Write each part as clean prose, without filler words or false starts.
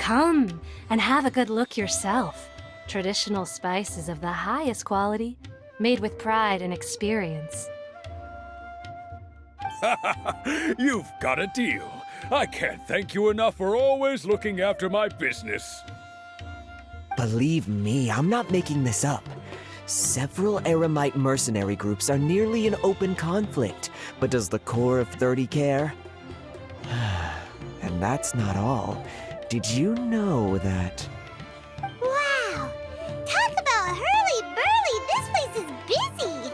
Come and have a good look yourself. Traditional spices of the highest quality, made with pride and experience. You've got a deal. I can't thank you enough for always looking after my business. Believe me, I'm not making this up. Several Eremite mercenary groups are nearly in open conflict, but does the core of 30 care? And that's not all. Did you know that... Wow! Talk about hurly-burly! This place is busy!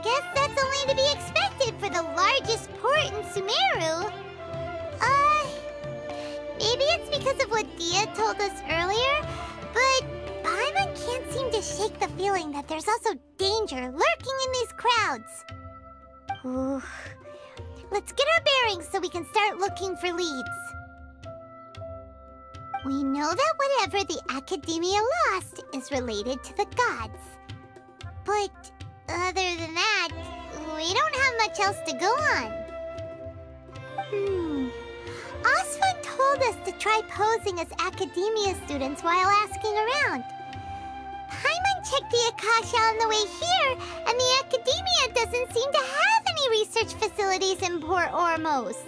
Guess that's only to be expected for the largest port in Sumeru. Maybe it's because of what Dia told us earlier, but Paimon can't seem to shake the feeling that there's also danger lurking in these crowds. Ooh. Let's get our bearings so we can start looking for leads. We know that whatever the Academia lost is related to the gods. But other than that, we don't have much else to go on. Oswald told us to try posing as Academia students while asking around. Paimon checked the Akasha on the way here, and the Academia doesn't seem to have any research facilities in Port Ormos.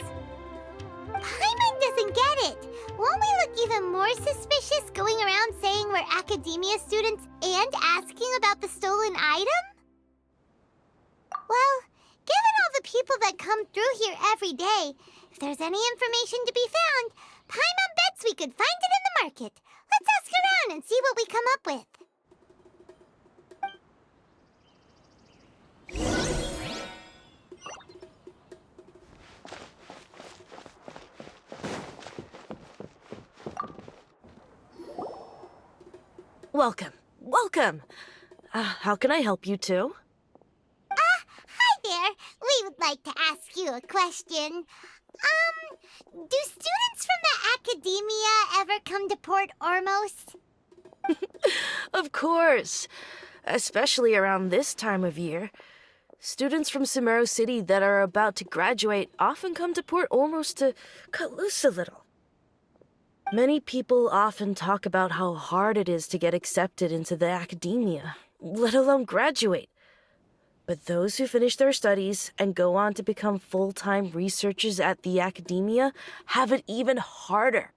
Paimon doesn't get it. Won't we look even more suspicious going around saying we're Academia students and asking about the stolen item? Well, given all the people that come through here every day, if there's any information to be found, Paimon bets we could find it in the market. Let's ask around and see what we come up with. Welcome. Welcome. How can I help you too? Hi there. We would like to ask you a question. Do students from the Academia ever come to Port Ormos? Of course. Especially around this time of year. Students from Sumeru City that are about to graduate often come to Port Ormos to cut loose a little. Many people often talk about how hard it is to get accepted into the Academia, let alone graduate. But those who finish their studies and go on to become full-time researchers at the Academia have it even harder.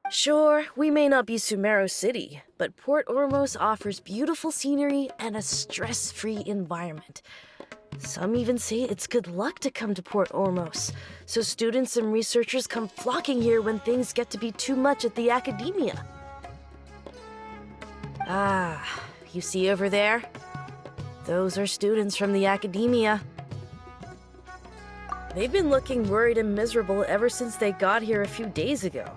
Sure, we may not be Sumeru City, but Port Ormos offers beautiful scenery and a stress-free environment. Some even say it's good luck to come to Port Ormos, so students and researchers come flocking here when things get to be too much at the Academia. You see over there? Those are students from the Academia. They've been looking worried and miserable ever since they got here a few days ago.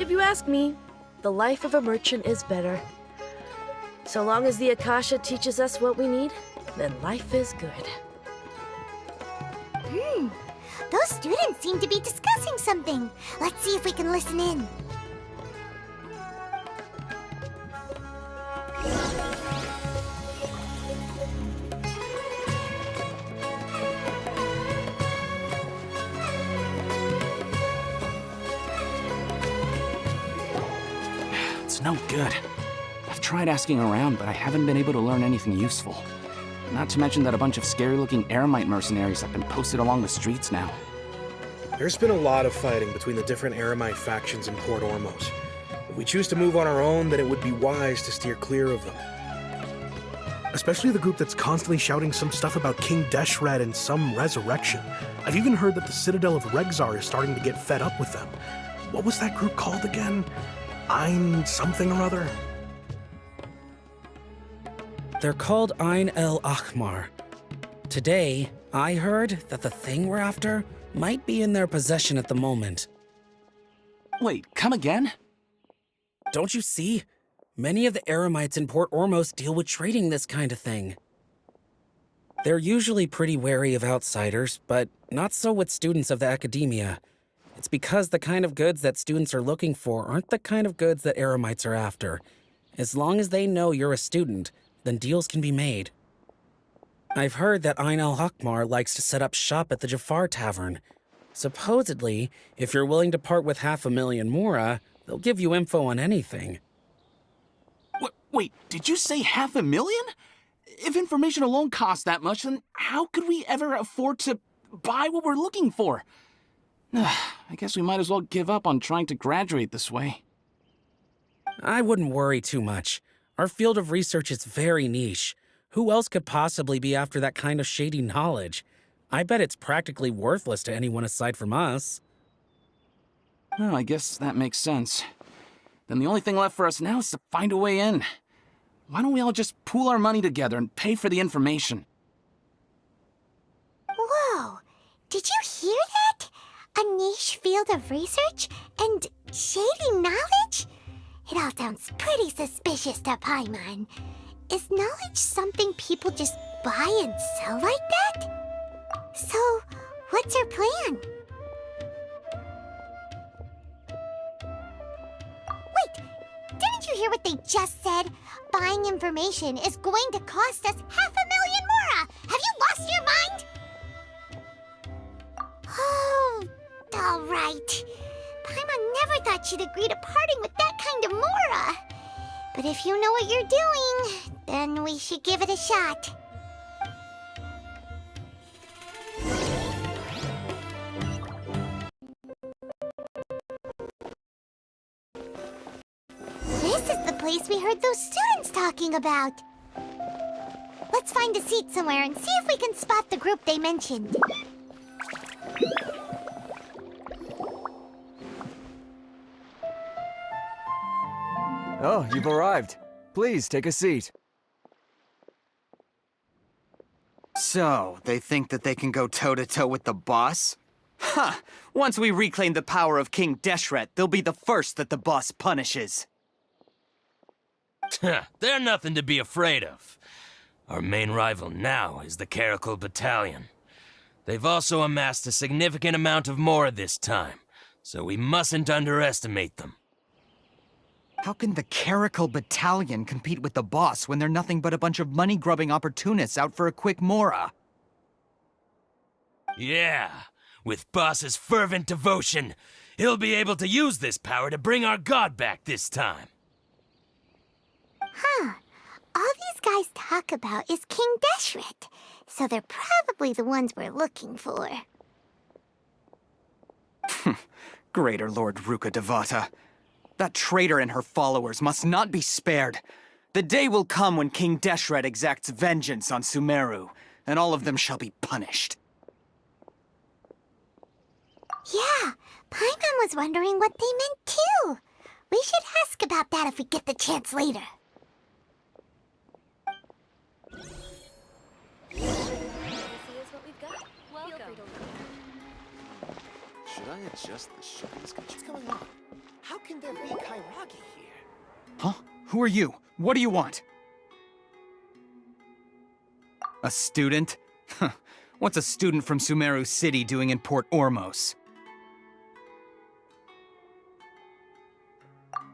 If you ask me, the life of a merchant is better. So long as the Akasha teaches us what we need, then life is good. Those students seem to be discussing something. Let's see if we can listen in. It's no good. I've tried asking around, but I haven't been able to learn anything useful. Not to mention that a bunch of scary-looking Eremite mercenaries have been posted along the streets now. There's been a lot of fighting between the different Eremite factions in Port Ormos. If we choose to move on our own, then it would be wise to steer clear of them. Especially the group that's constantly shouting some stuff about King Deshret and some resurrection. I've even heard that the Citadel of Regzar is starting to get fed up with them. What was that group called again? Ein something or other? They're called Ein El Ahmar. Today, I heard that the thing we're after might be in their possession at the moment. Wait, come again? Don't you see? Many of the Eremites in Port Ormos deal with trading this kind of thing. They're usually pretty wary of outsiders, but not so with students of the Academia. It's because the kind of goods that students are looking for aren't the kind of goods that Eremites are after. As long as they know you're a student, then deals can be made. I've heard that Ein al-Hakmar likes to set up shop at the Jafar Tavern. Supposedly, if you're willing to part with 500,000 mora, they'll give you info on anything. Wait, did you say 500,000? If information alone costs that much, then how could we ever afford to buy what we're looking for? I guess we might as well give up on trying to graduate this way. I wouldn't worry too much. Our field of research is very niche. Who else could possibly be after that kind of shady knowledge? I bet it's practically worthless to anyone aside from us. Well, I guess that makes sense. Then the only thing left for us now is to find a way in. Why don't we all just pool our money together and pay for the information? Whoa! Did you hear that? A niche field of research and shady knowledge? It all sounds pretty suspicious to Paimon. Is knowledge something people just buy and sell like that? So, what's our plan? Wait, didn't you hear what they just said? Buying information is going to cost us 500,000 mora! Have you lost your mind? Oh, all right. Paimon never thought she'd agree to parting with that kind of mora. But if you know what you're doing, then we should give it a shot. This is the place we heard those students talking about. Let's find a seat somewhere and see if we can spot the group they mentioned. Oh, you've arrived. Please, take a seat. So, they think that they can go toe-to-toe with the boss? Huh! Once we reclaim the power of King Deshret, they'll be the first that the boss punishes. They're nothing to be afraid of. Our main rival now is the Caracal Battalion. They've also amassed a significant amount of mora this time, so we mustn't underestimate them. How can the Caracal Battalion compete with the boss when they're nothing but a bunch of money-grubbing opportunists out for a quick mora? Yeah, with Boss's fervent devotion, he'll be able to use this power to bring our god back this time. Huh. All these guys talk about is King Deshret, so they're probably the ones we're looking for. Greater Lord Ruka Devata. That traitor and her followers must not be spared. The day will come when King Deshret exacts vengeance on Sumeru, and all of them shall be punished. Yeah, Paimon was wondering what they meant too. We should ask about that if we get the chance later. Should I adjust the shotguns? What's going on? How can there be Kairagi here? Huh? Who are you? What do you want? A student? What's a student from Sumeru City doing in Port Ormos?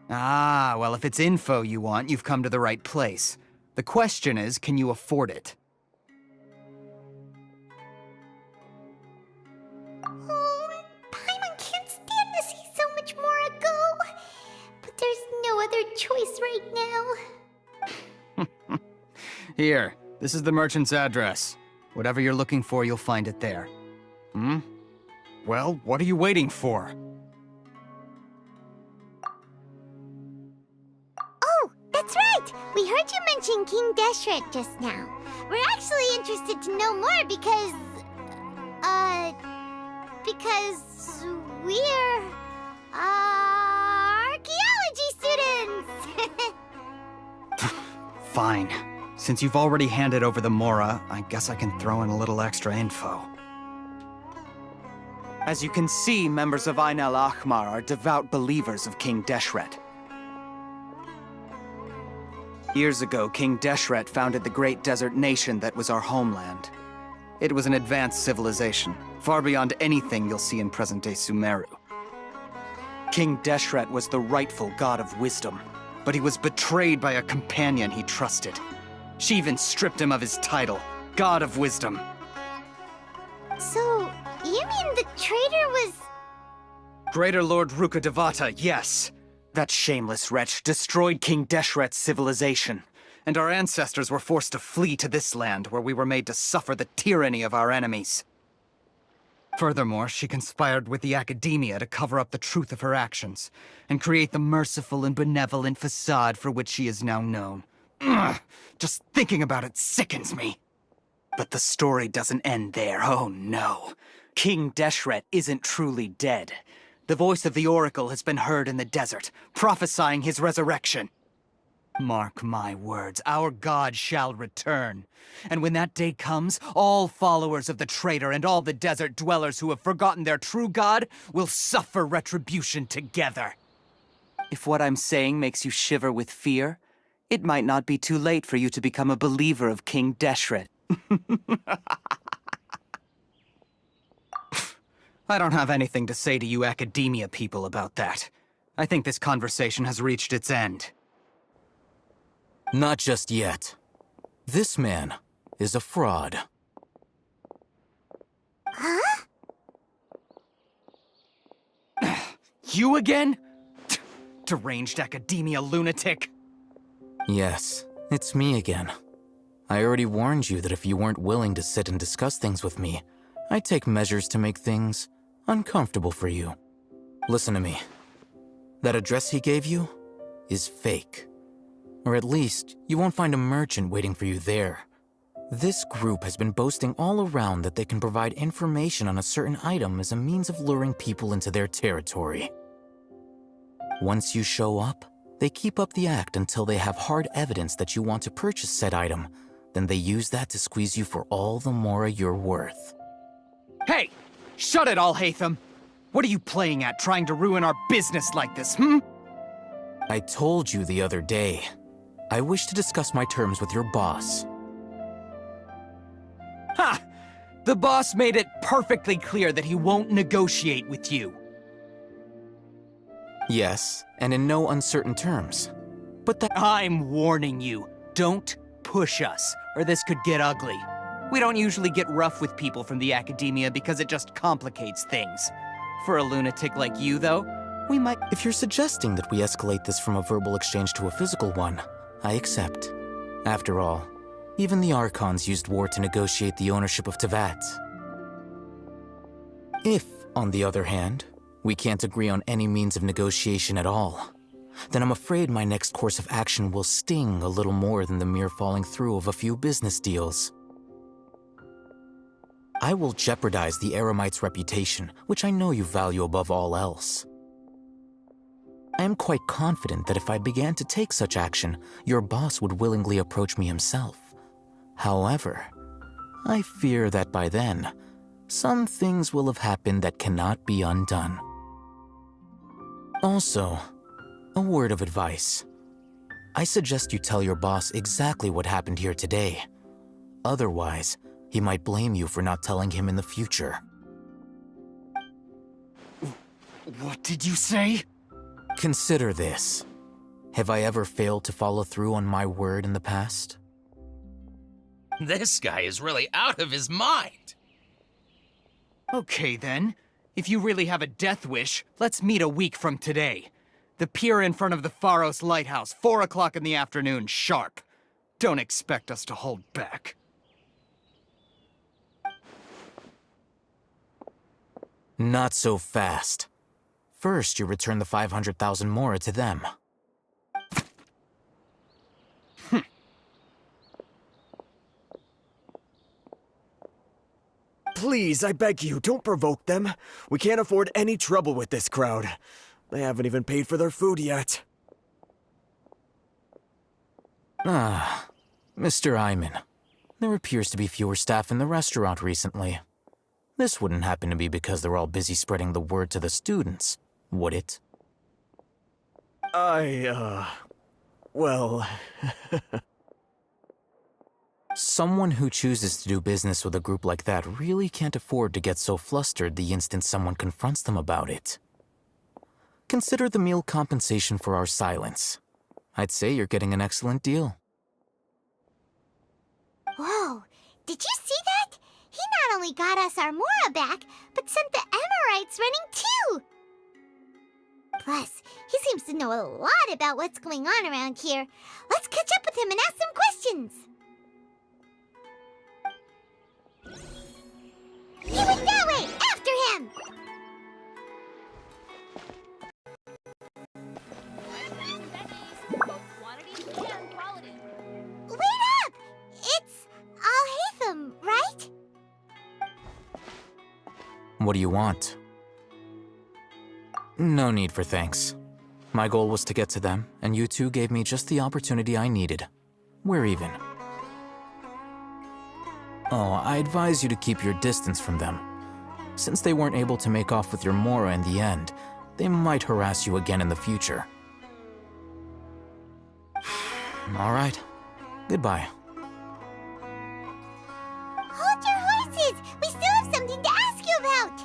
Ah, well, if it's info you want, you've come to the right place. The question is, can you afford it? Oh, Paimon can't stand to see so much more go. But there's no other choice right now. Here, this is the merchant's address. Whatever you're looking for, you'll find it there. Hmm? Well, what are you waiting for? Oh, that's right! We heard you mention King Deshret just now. We're actually interested to know more because we're, archaeology students! Fine. Since you've already handed over the mora, I guess I can throw in a little extra info. As you can see, members of Ain al-Ahmar are devout believers of King Deshret. Years ago, King Deshret founded the great desert nation that was our homeland. It was an advanced civilization, far beyond anything you'll see in present-day Sumeru. King Deshret was the rightful god of wisdom, but he was betrayed by a companion he trusted. She even stripped him of his title, God of Wisdom. So, You mean the traitor was... Greater Lord Rukkhadevata, yes. That shameless wretch destroyed King Deshret's civilization, and our ancestors were forced to flee to this land where we were made to suffer the tyranny of our enemies. Furthermore, she conspired with the academia to cover up the truth of her actions, and create the merciful and benevolent facade for which she is now known. Ugh, just thinking about it sickens me. But the story doesn't end there, oh no. King Deshret isn't truly dead. The voice of the Oracle has been heard in the desert, prophesying his resurrection. Mark my words, our god shall return. And when that day comes, all followers of the traitor and all the desert dwellers who have forgotten their true god will suffer retribution together. If what I'm saying makes you shiver with fear, it might not be too late for you to become a believer of King Deshret. I don't have anything to say to you academia people about that. I think this conversation has reached its end. Not just yet. This man is a fraud. Huh? You again? Deranged academia lunatic. Yes, it's me again. I already warned you that if you weren't willing to sit and discuss things with me, I'd take measures to make things uncomfortable for you. Listen to me. That address he gave you is fake. Or at least, you won't find a merchant waiting for you there. This group has been boasting all around that they can provide information on a certain item as a means of luring people into their territory. Once you show up, they keep up the act until they have hard evidence that you want to purchase said item. Then they use that to squeeze you for all the more you're worth. Hey! Shut it, Alhacen! What are you playing at, trying to ruin our business like this, hmm? I told you the other day. I wish to discuss my terms with your boss. Ha! The boss made it perfectly clear that he won't negotiate with you. Yes, and in no uncertain terms. But that— I'm warning you, don't push us, or this could get ugly. We don't usually get rough with people from the academia because it just complicates things. For a lunatic like you, though, we might— If you're suggesting that we escalate this from a verbal exchange to a physical one, I accept. After all, even the Archons used war to negotiate the ownership of Teyvat. If, on the other hand, we can't agree on any means of negotiation at all, then I'm afraid my next course of action will sting a little more than the mere falling through of a few business deals. I will jeopardize the Eremite's reputation, which I know you value above all else. I am quite confident that if I began to take such action, your boss would willingly approach me himself. However, I fear that by then, some things will have happened that cannot be undone. Also, a word of advice. I suggest you tell your boss exactly what happened here today. Otherwise, he might blame you for not telling him in the future. What did you say? Consider this. Have I ever failed to follow through on my word in the past? This guy is really out of his mind. Okay then. If you really have a death wish, let's meet a week from today. The pier in front of the Pharos Lighthouse, 4 o'clock in the afternoon, sharp. Don't expect us to hold back. Not so fast. First, you return the 500,000 mora to them. Please, I beg you, don't provoke them. We can't afford any trouble with this crowd. They haven't even paid for their food yet. Ah, Mr. Iman. There appears to be fewer staff in the restaurant recently. This wouldn't happen to be because they're all busy spreading the word to the students, would it? Well... Someone who chooses to do business with a group like that really can't afford to get so flustered the instant someone confronts them about it. Consider the meal compensation for our silence. I'd say you're getting an excellent deal. Whoa, did you see that? He not only got us our Mora back, but sent the Emirites running too! Plus, he seems to know a lot about what's going on around here. Let's catch up with him and ask some questions! He went that way! After him! Wait up! It's alhacen, right? What do you want? No need for thanks. My goal was to get to them, and you two gave me just the opportunity I needed. We're even. Oh, I advise you to keep your distance from them. Since they weren't able to make off with your Mora in the end, they might harass you again in the future. All right. Goodbye. Hold your horses! We still have something to ask you about!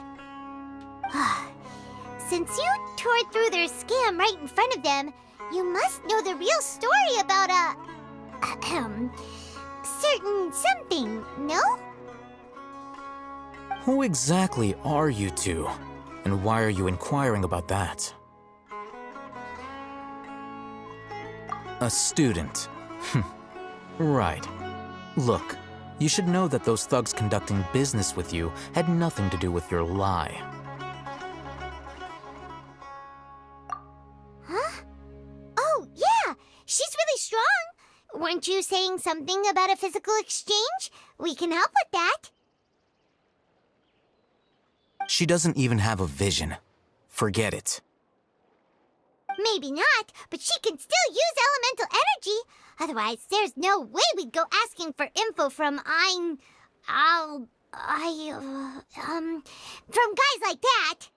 Since you tore through their scam right in front of them, you must know the real story about certain something, no? Who exactly are you two? And why are you inquiring about that? A student. Right. Look, you should know that those thugs conducting business with you had nothing to do with your lie. Huh? Oh, yeah! She's really strong! Weren't you saying something about a physical exchange? We can help with that. She doesn't even have a vision. Forget it. Maybe not, but she can still use elemental energy. Otherwise, there's no way we'd go asking for info from from guys like that.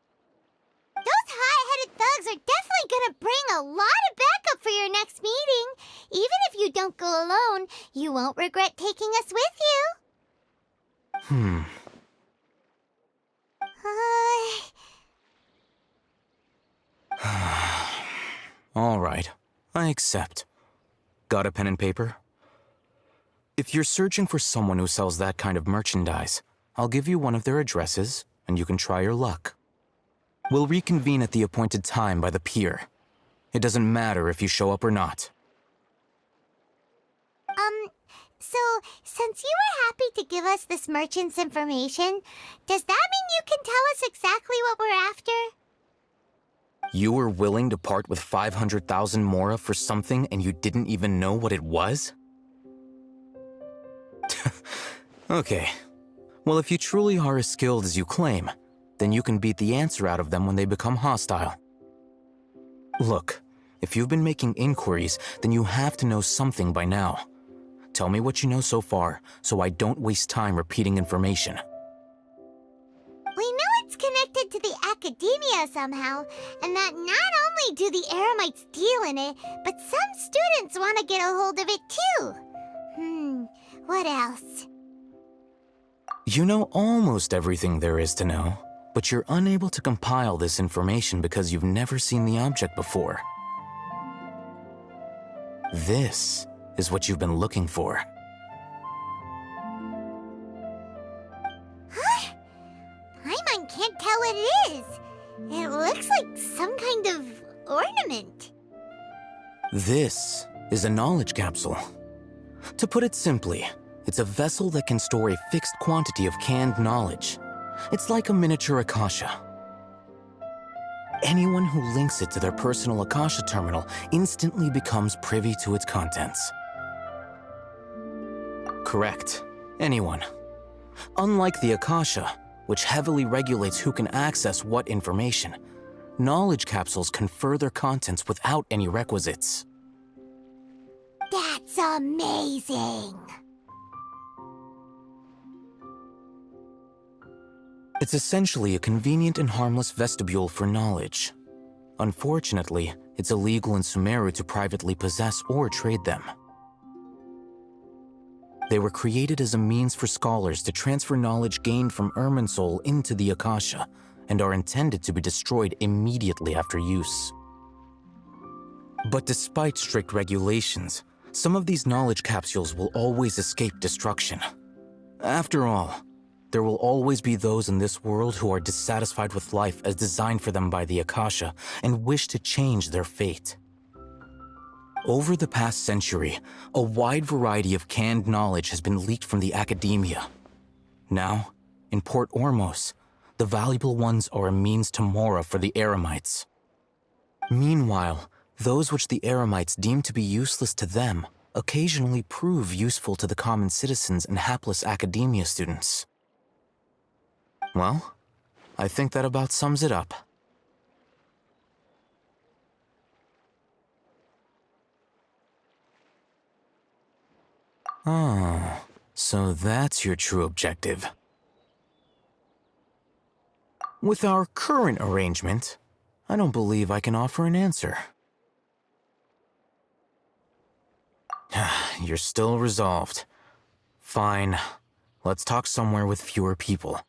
Those high-headed thugs are definitely gonna bring a lot of backup for your next meeting. Even if you don't go alone, you won't regret taking us with you. All right, I accept. Got a pen and paper? If you're searching for someone who sells that kind of merchandise, I'll give you one of their addresses, and you can try your luck. We'll reconvene at the appointed time by the pier. It doesn't matter if you show up or not. So, since you were happy to give us this merchant's information, does that mean you can tell us exactly what we're after? You were willing to part with 500,000 Mora for something and you didn't even know what it was? Okay. Well, if you truly are as skilled as you claim, then you can beat the answer out of them when they become hostile. Look, if you've been making inquiries, then you have to know something by now. Tell me what you know so far, so I don't waste time repeating information. We know it's connected to the academia somehow, and that not only do the Eremites deal in it, but some students want to get a hold of it too. What else? You know almost everything there is to know, but you're unable to compile this information because you've never seen the object before. This is what you've been looking for. Huh? Paimon can't tell what it is. It looks like some kind of ornament. This is a knowledge capsule. To put it simply, it's a vessel that can store a fixed quantity of canned knowledge. It's like a miniature Akasha. Anyone who links it to their personal Akasha terminal instantly becomes privy to its contents. Correct. Anyone. Unlike the Akasha, which heavily regulates who can access what information, knowledge capsules confer their contents without any requisites. That's amazing! It's essentially a convenient and harmless vestibule for knowledge. Unfortunately, it's illegal in Sumeru to privately possess or trade them. They were created as a means for scholars to transfer knowledge gained from Irminsul into the Akasha, and are intended to be destroyed immediately after use. But despite strict regulations, some of these knowledge capsules will always escape destruction. After all, there will always be those in this world who are dissatisfied with life as designed for them by the Akasha and wish to change their fate. Over the past century, a wide variety of canned knowledge has been leaked from the academia. Now, in Port Ormos, the valuable ones are a means to mora for the Eremites. Meanwhile, those which the Eremites deem to be useless to them occasionally prove useful to the common citizens and hapless academia students. Well, I think that about sums it up. Oh, so that's your true objective. With our current arrangement, I don't believe I can offer an answer. You're still resolved. Fine. Let's talk somewhere with fewer people.